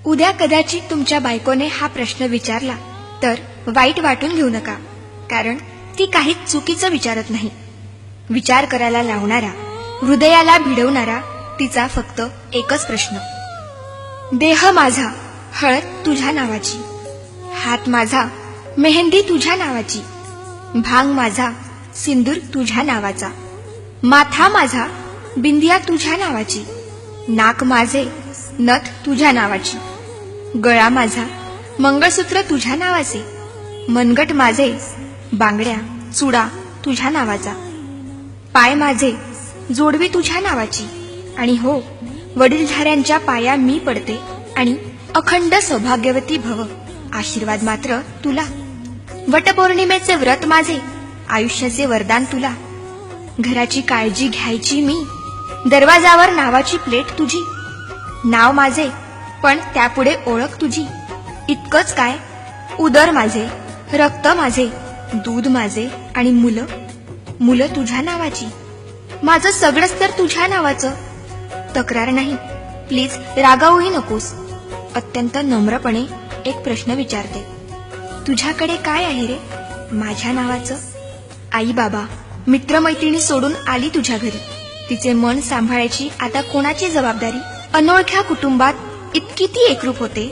उद्या कदाचित तुमच्या बायकोने हा प्रश्न विचारला तर वाईट वाटून घेऊ नका, कारण ती काहीच चुकीचं विचारत नाही. विचार करायला लावणारा, हृदयाला भिडवणारा तिचा फक्त एकच प्रश्न. देह माझा हळद तुझ्या नावाची, हात माझा मेहंदी तुझ्या नावाची, भांग माझा सिंदूर तुझ्या नावाचा, माथा माझा बिंदिया तुझ्या नावाची, नाक माझे नथ तुझ्या नावाची, गळा माझा मंगळसूत्र तुझ्या नावाचे, मनगट माझे बांगड्या चुडा तुझ्या नावाचा, पाय माझे जोडवी तुझ्या नावाची, आणि हो, वडीलधाऱ्यांच्या पाया मी पडते आणि अखंड सौभाग्यवती भव, आशीर्वाद मात्र तुला. वटपौर्णिमेचे व्रत माझे, आयुष्याचे वरदान तुला. घराची काळजी घ्यायची मी, दरवाजावर नावाची प्लेट तुझी. नाव माझे पण त्यापुढे ओळख तुझी. इतकंच काय, उदर माझे, रक्त माझे, दूध माझे आणि मुलं तुझ्या नावाची. माझं सगळंच तर तुझ्या नावाचं. तक्रार नाही, प्लीज रागावूही नकोस. अत्यंत नम्रपणे एक प्रश्न विचारते. तुझ्याकडे काय आहे रे माझ्या नावाचं? आई बाबा मित्रमैत्रिणी सोडून आली तुझ्या घरी. तिचे मन सांभाळायची आता कोणाची जबाबदारी? अनोळख्या कुटुंबात इतकी ती एकरूप होते.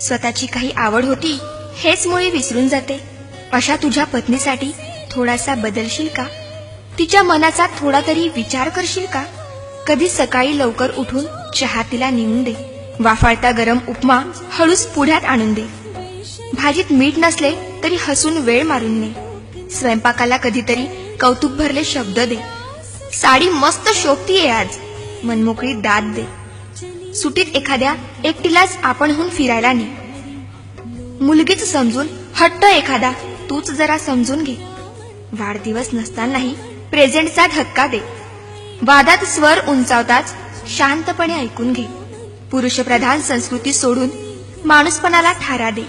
स्वतःची काही आवड होती हेच मुळी विसरून जाते. अशा तुझ्या पत्नीसाठी थोडासा बदलशील का? तिच्या मनाचा थोडा तरी विचार करशील का? कधी सकाळी लवकर उठून चहा तिला नेऊन दे. वाफाळता गरम उपमा हळूच पुढ्यात आणून दे. भाजीत मीठ नसले तरी हसून वेळ मारून ने. स्वयंपाकाला कधीतरी कौतुक भरले शब्द दे. साडी मस्त शोभतीये आज, मनमोकळी दाद दे. सुटीत एखाद्या एकटीलाच आपणहून फिरायला ने. मुलगीच समजून हट्ट एखादा तूच जरा समजून घे. वाढदिवस नसतानाही प्रेझेंटचा धक्का दे. वादात स्वर उंचावताच शांतपणे ऐकून घे. पुरुषप्रधान संस्कृती सोडून माणूसपणाला थारा दे.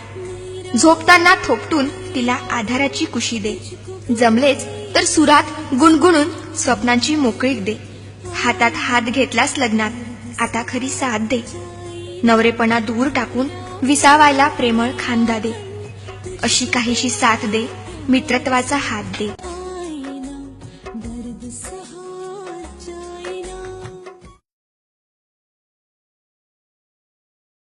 झोपताना थोपटून तिला आधाराची कुशी दे. जमलेच तर सुरात गुणगुणून स्वप्नांची मोकळीक दे. हातात हात घेतलास लग्नात, आता खरी साथ दे. नवरेपणा दूर टाकून विसावायला प्रेमळ खांदा दे. अशी काहीशी साथ दे, मित्रत्वाचा हात दे.